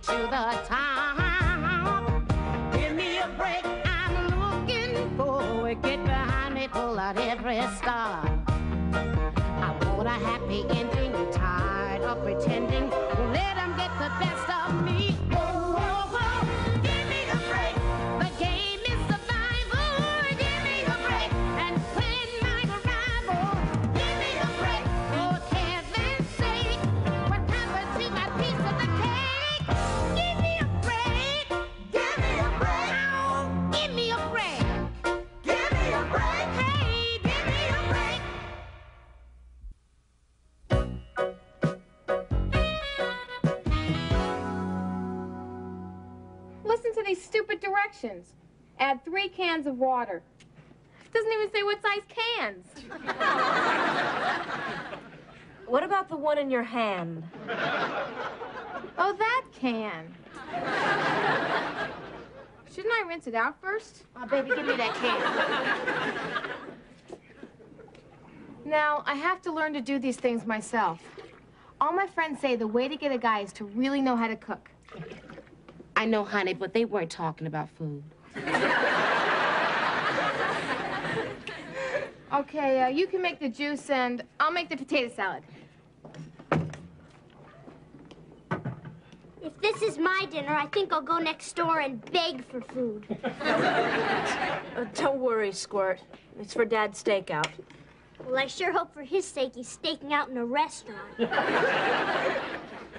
to the top. Give me a break, I'm looking forward. Get behind me, pull out every star. I want a happy ending, tired of pretending. Let them get the best of me. Whoa, whoa, whoa. Give me a break. The game is survival. Give me a break and plan my arrival. Give me a break, for heaven's sake. What happened to my piece of the cake? Give me a break. Give me a break. Oh, give me a break. Give me a break. Hey, give me a break. Listen to these stupid directions. Add 3 cans of water. It doesn't even say what size cans. What about the one in your hand? Oh, that can. Shouldn't I rinse it out first? Oh, baby, give me that can. Now, I have to learn to do these things myself. All my friends say the way to get a guy is to really know how to cook. I know, honey, but they weren't talking about food. Okay, you can make the juice and I'll make the potato salad. If this is my dinner, I think I'll go next door and beg for food. Don't worry, Squirt. It's for Dad's stakeout. Well, I sure hope for his sake he's staking out in a restaurant.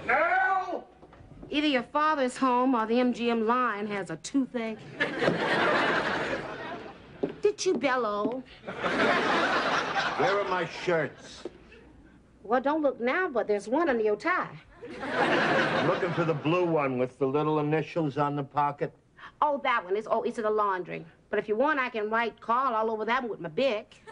No! Either your father's home or the MGM line has a toothache. Did you bellow? Where are my shirts? Well, don't look now, but there's one under your tie. I'm looking for the blue one with the little initials on the pocket. Oh, that one. It's in the laundry. But if you want, I can write Carl all over that one with my Bic.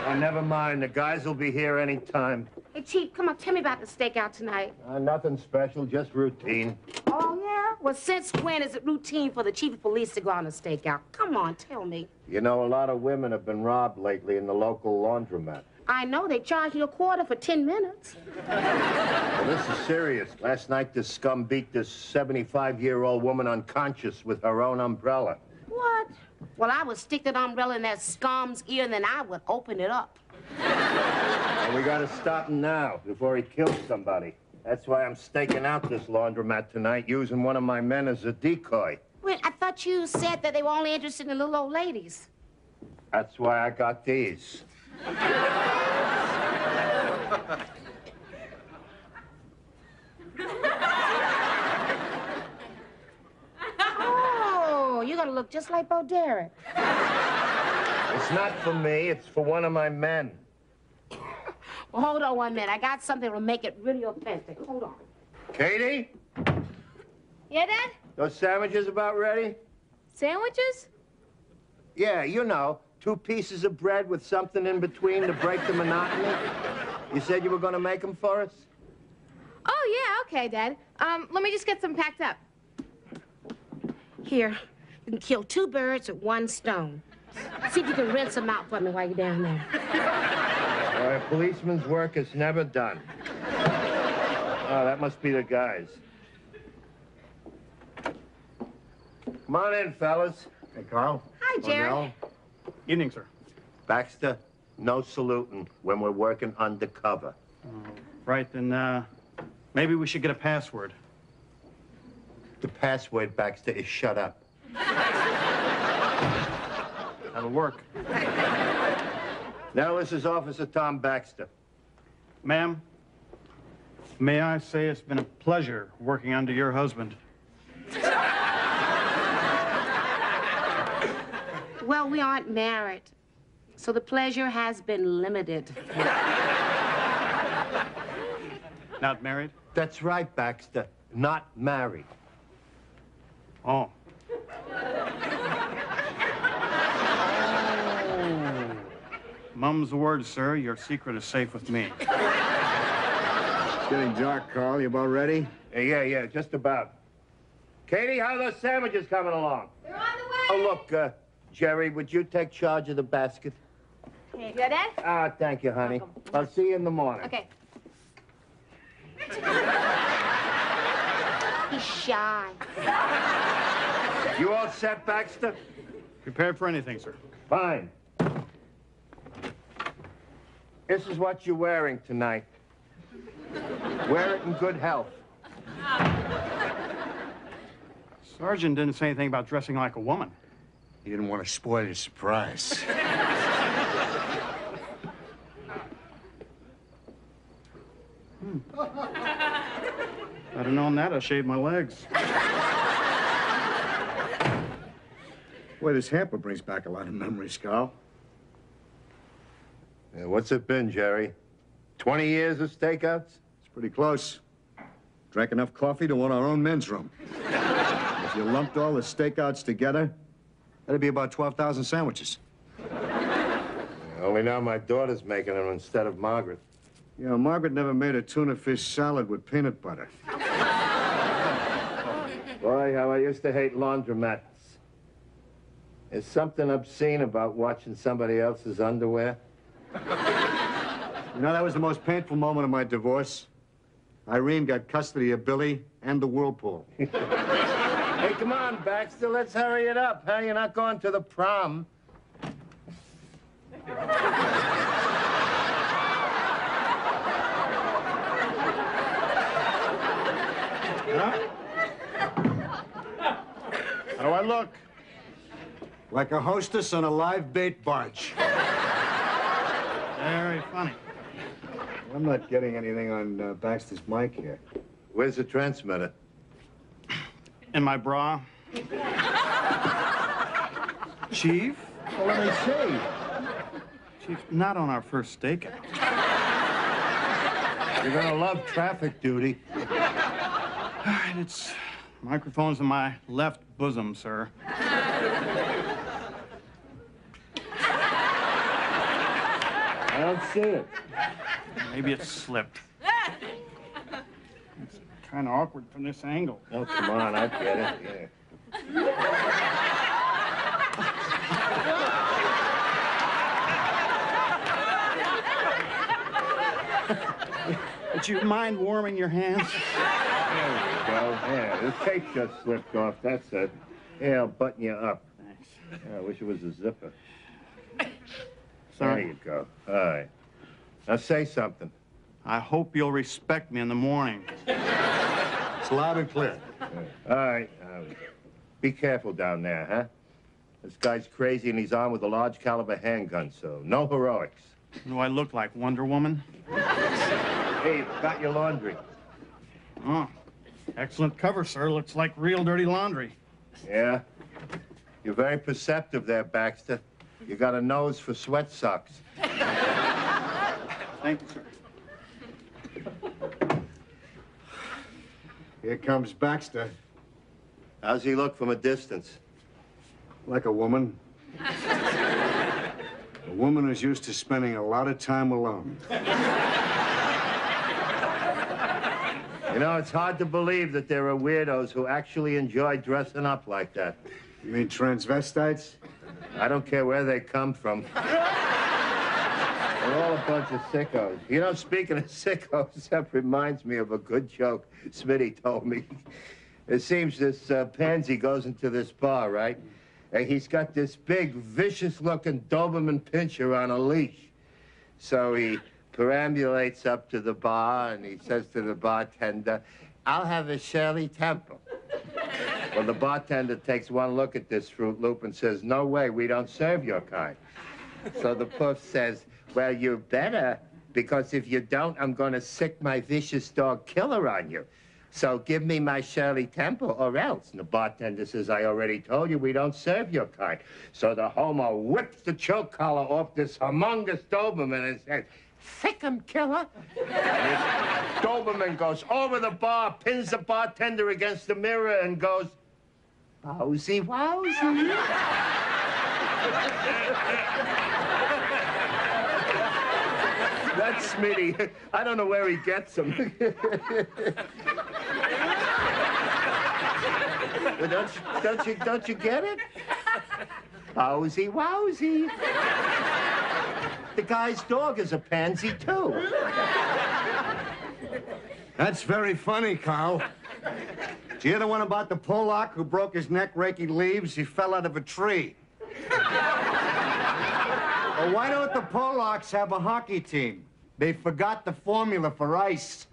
Oh, never mind. The guys will be here any time. Hey, Chief, come on, tell me about the stakeout tonight. Nothing special, just routine. Oh, yeah? Well, since when is it routine for the chief of police to go on a stakeout? Come on, tell me. You know, a lot of women have been robbed lately in the local laundromat. I know. They charge you $25 for 10 minutes. Well, this is serious. Last night, this scum beat this 75-year-old woman unconscious with her own umbrella. What? Well, I would stick that umbrella in that scum's ear, and then I would open it up. And we gotta stop him now before he kills somebody. That's why I'm staking out this laundromat tonight, using one of my men as a decoy. Wait, I thought you said that they were only interested in little old ladies. That's why I got these. Oh, you're gonna look just like Bo Derek. It's not for me, it's for one of my men. Well, hold on 1 minute. I got something that'll make it really authentic. Hold on. Katie? Yeah, Dad? Those sandwiches about ready? Sandwiches? Yeah, you know, 2 pieces of bread with something in between to break the monotony. You said you were gonna make them for us? Oh, yeah, okay, Dad. Let me just get some packed up. Here, you can kill 2 birds with 1 stone. See if you can rinse them out for me while you're down there. A policeman's work is never done. Oh, that must be the guys. Come on in, fellas. Hey, Carl. Hi, Jerry. Cornell. Evening, sir. Baxter, no saluting when we're working undercover. Right, then, maybe we should get a password. The password, Baxter, is shut up. That'll work. Now, this is Officer Tom Baxter. Ma'am, may I say it's been a pleasure working under your husband. Well, we aren't married, so the pleasure has been limited. Not married? That's right, Baxter. Not married. Oh. Mum's the word, sir. Your secret is safe with me. It's getting dark, Carl. You about ready? Yeah, just about. Katie, how are those sandwiches coming along? They're on the way. Oh, look, Jerry, would you take charge of the basket? Okay, you got that? Ah, thank you, honey. I'll see you in the morning. Okay. He's shy. You all set, Baxter? Prepared for anything, sir. Fine. This is what you're wearing tonight. Wear it in good health. Sergeant didn't say anything about dressing like a woman. He didn't want to spoil your surprise. I'd have known that, I shaved my legs. Boy, this hamper brings back a lot of memories, Carl. Yeah, what's it been, Jerry? 20 years of stakeouts? It's pretty close. Drank enough coffee to want our own men's room. If you lumped all the stakeouts together, that'd be about 12,000 sandwiches. Only now my daughter's making them instead of Margaret. You know, Margaret never made a tuna fish salad with peanut butter. Boy, how I used to hate laundromats. There's something obscene about watching somebody else's underwear. You know, that was the most painful moment of my divorce. Irene got custody of Billy and the whirlpool. Hey, come on, Baxter, let's hurry it up, huh? You're not going to the prom. Huh? How do I look? Like a hostess on a live bait barge. Very funny. I'm not getting anything on Baxter's mic here. Where's the transmitter? In my bra. Chief? Well, let me see. Chief, not on our first stakeout. You're gonna love traffic duty. All right, it's microphone's in my left bosom, sir. I don't see it. Maybe it slipped. It's kind of awkward from this angle. Oh, come on, I get it, yeah. Would you mind warming your hands? There we go. Yeah, the tape just slipped off, that's it. Yeah, I'll button you up. Thanks. Yeah, I wish it was a zipper. Sorry. There you go. All right. Now say something. I hope you'll respect me in the morning. It's loud and clear. All right. Be careful down there, huh? This guy's crazy and he's armed with a large caliber handgun, so no heroics. Do I look like Wonder Woman? Hey, got your laundry. Oh, excellent cover, sir. Looks like real dirty laundry. Yeah? You're very perceptive there, Baxter. You got a nose for sweat socks. Thank you, sir. Here comes Baxter. How's he look from a distance? Like a woman. A woman who's used to spending a lot of time alone. You know, it's hard to believe that there are weirdos who actually enjoy dressing up like that. You mean transvestites? I don't care where they come from. They're all a bunch of sickos. You know, speaking of sickos, that reminds me of a good joke Smitty told me. It seems this pansy goes into this bar, right? And he's got this big, vicious-looking Doberman pinscher on a leash. So he perambulates up to the bar, and he says to the bartender, "I'll have a Shirley Temple." Well, the bartender takes one look at this Fruit Loop and says, "No way, we don't serve your kind." So the puff says, "Well, you better, because if you don't, I'm going to sick my vicious dog killer on you. So give me my Shirley Temple or else." And the bartender says, "I already told you we don't serve your kind." So the homo whips the choke collar off this humongous Doberman and says, "Sick him, killer." And this Doberman goes over the bar, pins the bartender against the mirror and goes, "Wowsy, wowsy." That's Smitty. I don't know where he gets them. But don't you get it? Wowsy, wowsy. The guy's dog is a pansy, too. That's very funny, Carl. Did you hear the one about the Polak who broke his neck raking leaves? He fell out of a tree. Well, why don't the Polacks have a hockey team? They forgot the formula for ice.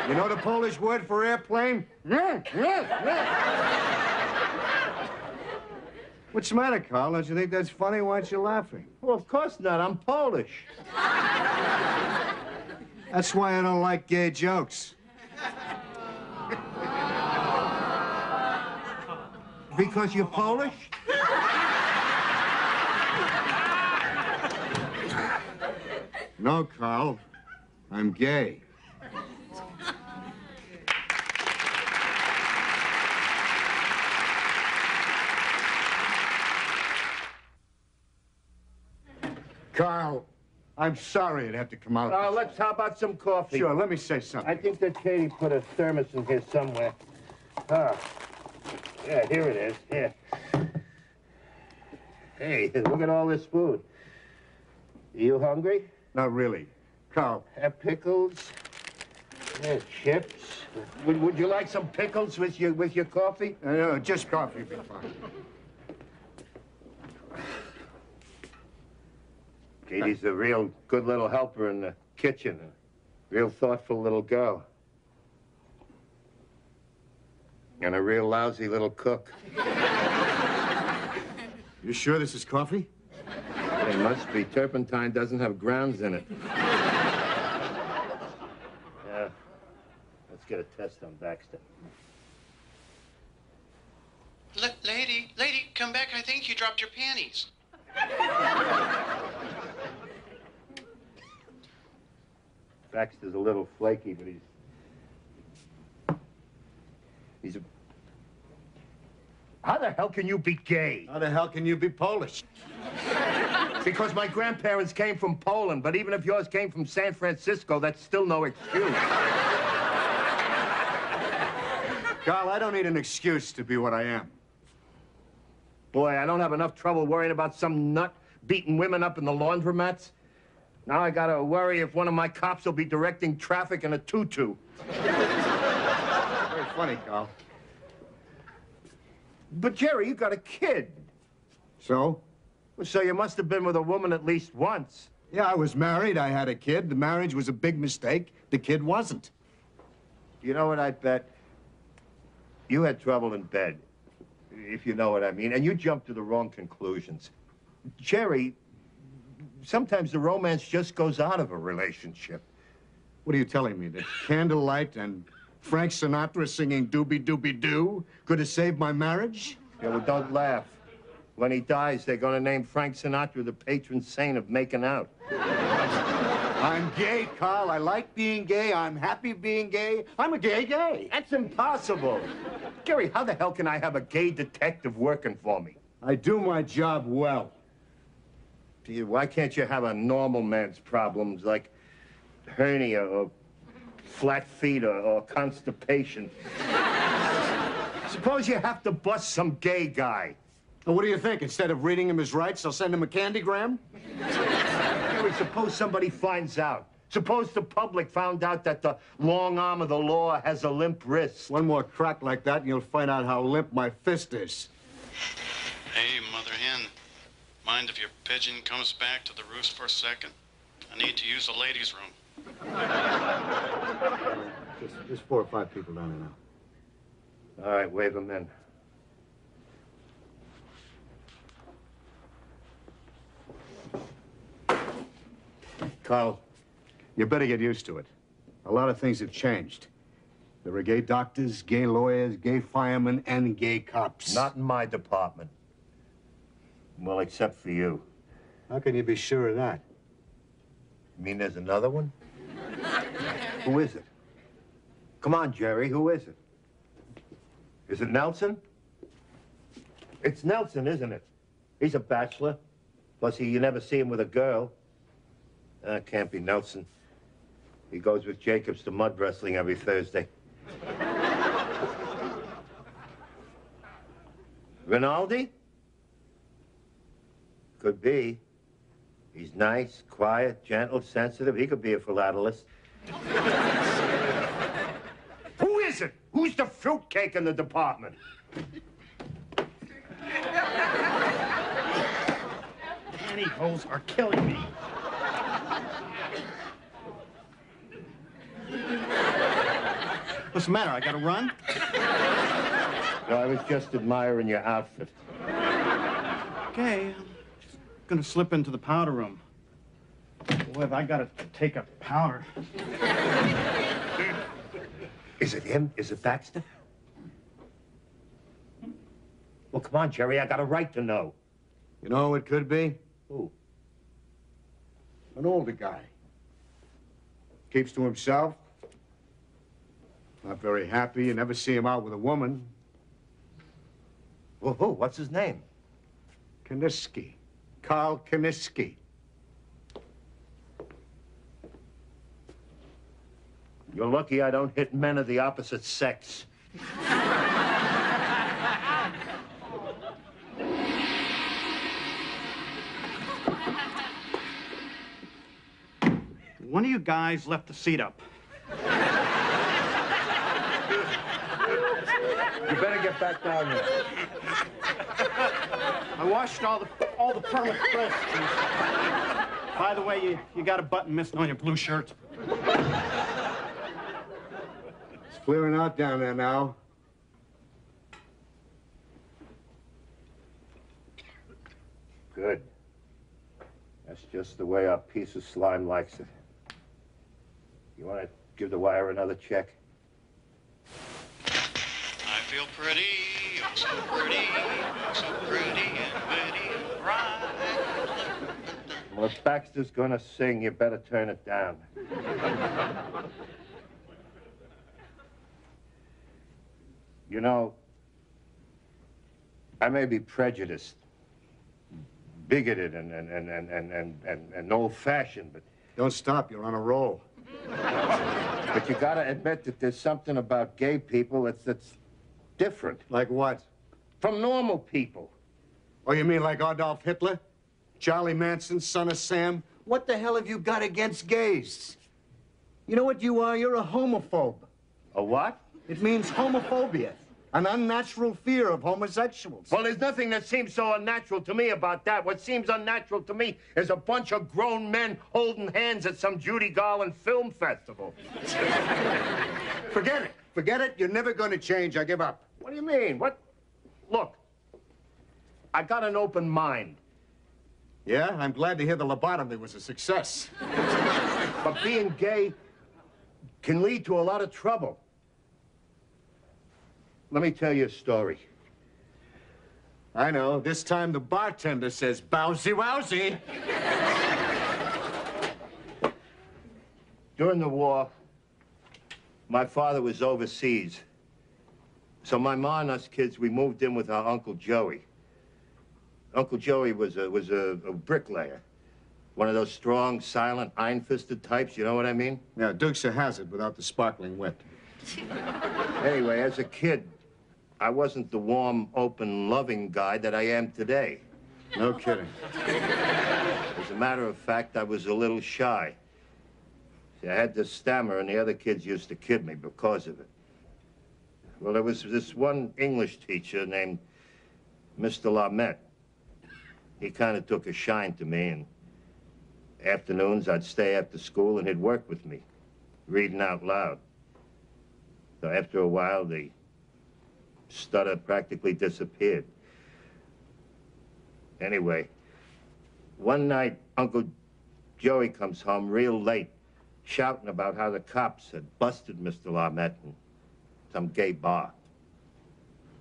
You know the Polish word for airplane? What's the matter, Carl? Don't you think that's funny? Why aren't you laughing? Well, of course not. I'm Polish. That's why I don't like gay jokes. Because you're Polish? No, Carl. I'm gay. Carl, I'm sorry it'd have to come out. How about some coffee? Sure, let me say something. I think that Katie put a thermos in here somewhere. Ah. Yeah, here it is. Here. Hey, look at all this food. You hungry? Not really. Carl. Have pickles. Yeah, chips. Would you like some pickles with your coffee? No, just coffee would be fine. Katie's a real good little helper in the kitchen. A real thoughtful little girl. And a real lousy little cook. You sure this is coffee? It must be. Turpentine doesn't have grounds in it. Yeah. Let's get a test on Baxter. Lady, come back. I think you dropped your panties. Baxter's a little flaky, but he's a... How the hell can you be gay? How the hell can you be Polish? Because my grandparents came from Poland, but even if yours came from San Francisco, that's still no excuse. Carl, I don't need an excuse to be what I am. Boy, I don't have enough trouble worrying about some nut beating women up in the laundromats. Now I gotta worry if one of my cops will be directing traffic in a tutu. Very funny, Carl. But, Jerry, you got a kid. So? So you must have been with a woman at least once. Yeah, I was married. I had a kid. The marriage was a big mistake. The kid wasn't. You know what I bet? You had trouble in bed, if you know what I mean, and you jumped to the wrong conclusions. Jerry, sometimes the romance just goes out of a relationship. What are you telling me? That candlelight and Frank Sinatra singing Doobie Doobie Doo could have saved my marriage? Yeah, well, don't laugh. When he dies, they're going to name Frank Sinatra the patron saint of making out. I'm gay, Carl. I like being gay. I'm happy being gay. I'm a gay. That's impossible. Jerry, how the hell can I have a gay detective working for me? I do my job well. Gee, why can't you have a normal man's problems like hernia or flat feet or constipation? Suppose you have to bust some gay guy. Well, what do you think? Instead of reading him his rights, I'll send him a candygram? Jerry, suppose somebody finds out. Suppose the public found out that the long arm of the law has a limp wrist. One more crack like that, and you'll find out how limp my fist is. Hey, Mother Hen. Mind if your pigeon comes back to the roost for a second? I need to use the ladies' room. Just 4 or 5 people down there now. All right, wave them in. Carl, you better get used to it. A lot of things have changed. There are gay doctors, gay lawyers, gay firemen, and gay cops. Not in my department. Well, except for you. How can you be sure of that? You mean there's another one? Who is it? Come on, Jerry, who is it? Is it Nelson? It's Nelson, isn't it? He's a bachelor. Plus, you never see him with a girl. That can't be Nelson. He goes with Jacobs to mud wrestling every Thursday. Rinaldi? Could be. He's nice, quiet, gentle, sensitive. He could be a philatelist. Who is is it? Who's the fruitcake in the department? Pantyhose are killing me. What's the matter? I gotta run? No, I was just admiring your outfit. Okay, I'm gonna slip into the powder room. Boy, have I gotta take a powder. Is it him? Is it Baxter? Well, come on, Jerry, I got a right to know. You know who it could be? Who? An older guy. Keeps to himself. Not very happy. You never see him out with a woman. Well, who? What's his name? Kaniski. Carl Kaniski. You're lucky I don't hit men of the opposite sex. One of you guys left the seat up. You better get back down there. I washed all the permanent crisps. By the way, you got a button missing on your blue shirt. It's clearing out down there now. Good. That's just the way our piece of slime likes it. You want to give the wire another check? I feel pretty, oh so pretty, oh so pretty and witty and bright. Well, if Baxter's gonna sing, you better turn it down. You know, I may be prejudiced, bigoted, and old-fashioned, but... Don't stop. You're on a roll. But you gotta admit that there's something about gay people that's different. Like what? From normal people. Oh, you mean like Adolf Hitler? Charlie Manson, son of Sam? What the hell have you got against gays? You know what you are? You're a homophobe. A what? It means homophobia, an unnatural fear of homosexuals. Well, there's nothing that seems so unnatural to me about that. What seems unnatural to me is a bunch of grown men holding hands at some Judy Garland film festival. Forget it. Forget it. You're never going to change. I give up. What do you mean? What? Look, I got an open mind. Yeah? I'm glad to hear the lobotomy was a success. But being gay can lead to a lot of trouble. Let me tell you a story. I know. This time the bartender says, "Bowsy wowsy." During the war, my father was overseas. So my ma and us kids, we moved in with our Uncle Joey. Uncle Joey was a bricklayer. One of those strong, silent, iron-fisted types, you know what I mean? Yeah, Dukes of Hazzard without the sparkling wit. Anyway, as a kid, I wasn't the warm, open, loving guy that I am today. No kidding. As a matter of fact, I was a little shy. See, I had this stammer, and the other kids used to kid me because of it. Well, there was this one English teacher named Mr. Lamette. He kind of took a shine to me, and afternoons I'd stay after school, and he'd work with me, reading out loud. So after a while, the stutter practically disappeared. Anyway, one night, Uncle Joey comes home real late, shouting about how the cops had busted Mr. Lamette in some gay bar.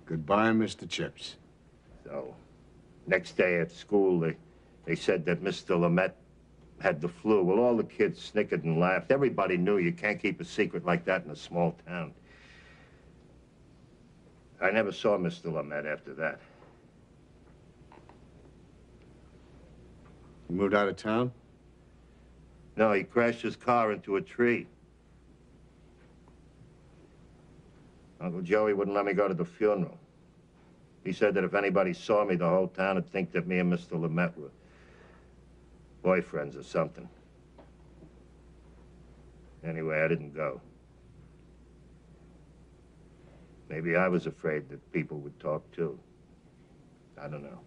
Goodbye, Mr. Chips. So, next day at school, they said that Mr. Lamette had the flu. Well, all the kids snickered and laughed. Everybody knew you can't keep a secret like that in a small town. I never saw Mr. Lamette after that. You moved out of town? No, he crashed his car into a tree. Uncle Joey wouldn't let me go to the funeral. He said that if anybody saw me, the whole town would think that me and Mr. Lamette were boyfriends or something. Anyway, I didn't go. Maybe I was afraid that people would talk, too. I don't know.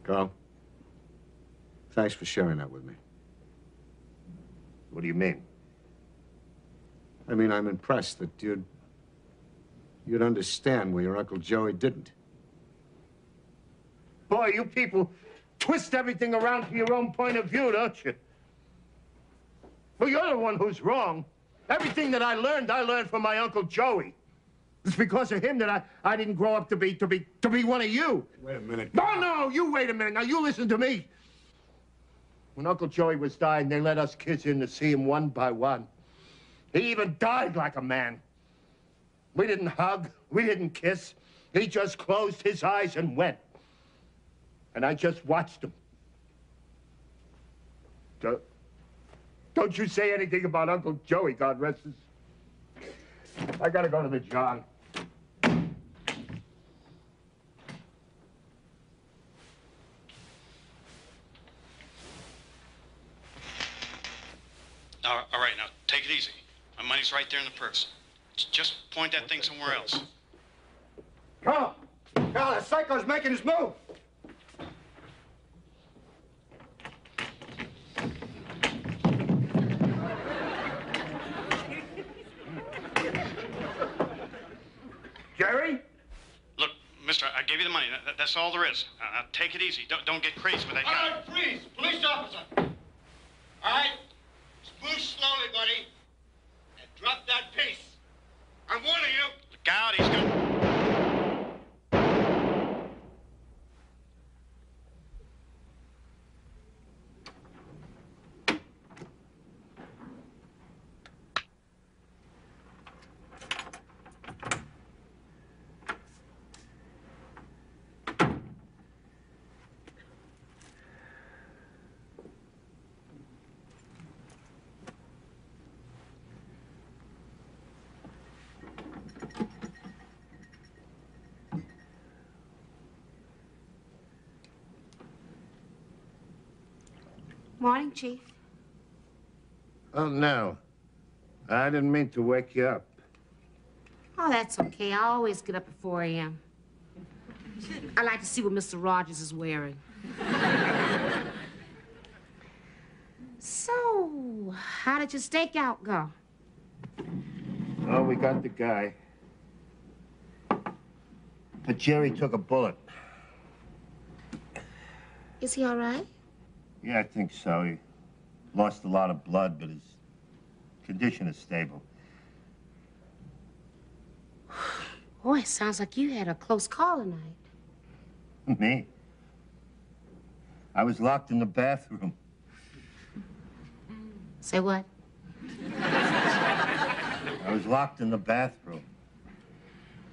Carl, thanks for sharing that with me. What do you mean? I mean, I'm impressed that you'd understand where your Uncle Joey didn't. Boy, you people twist everything around to your own point of view, don't you? Well, you're the one who's wrong. Everything that I learned from my Uncle Joey. It's because of him that I didn't grow up to be one of you. Wait a minute. No, you wait a minute. Now, you listen to me. When Uncle Joey was dying, they let us kids in to see him one by one. He even died like a man. We didn't hug. We didn't kiss. He just closed his eyes and went. And I just watched him. Don't you say anything about Uncle Joey, God rest his. I gotta go to the John. All right, now, take it easy. My money's right there in the purse. Just point that thing somewhere else. Carl! Carl, that psycho's making his move! Jerry? Look, mister, I gave you the money. That's all there is. Now, take it easy. Don't get crazy with that guy. All right, freeze! Police officer! All right? Move slowly, buddy. And drop that piece. I'm warning you. Look out, he's going... Morning, Chief. Oh, no. I didn't mean to wake you up. Oh, that's okay. I always get up at 4 a.m. I like to see what Mr. Rogers is wearing. So, how did your stakeout go? Oh, we got the guy. But Jerry took a bullet. Is he all right? Yeah, I think so. He lost a lot of blood, but his condition is stable. Boy, it sounds like you had a close call tonight. Me? I was locked in the bathroom. Say what? I was locked in the bathroom.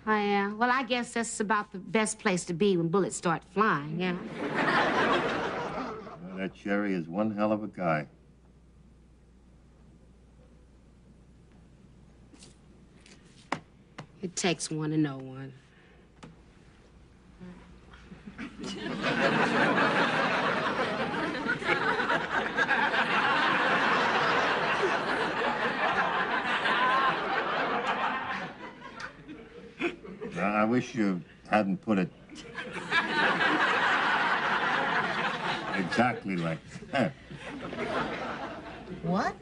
Oh, yeah. Well, I guess that's about the best place to be when bullets start flying, yeah. Well, that Jerry is one hell of a guy. It takes one to know one. I wish you hadn't put it exactly like that. What?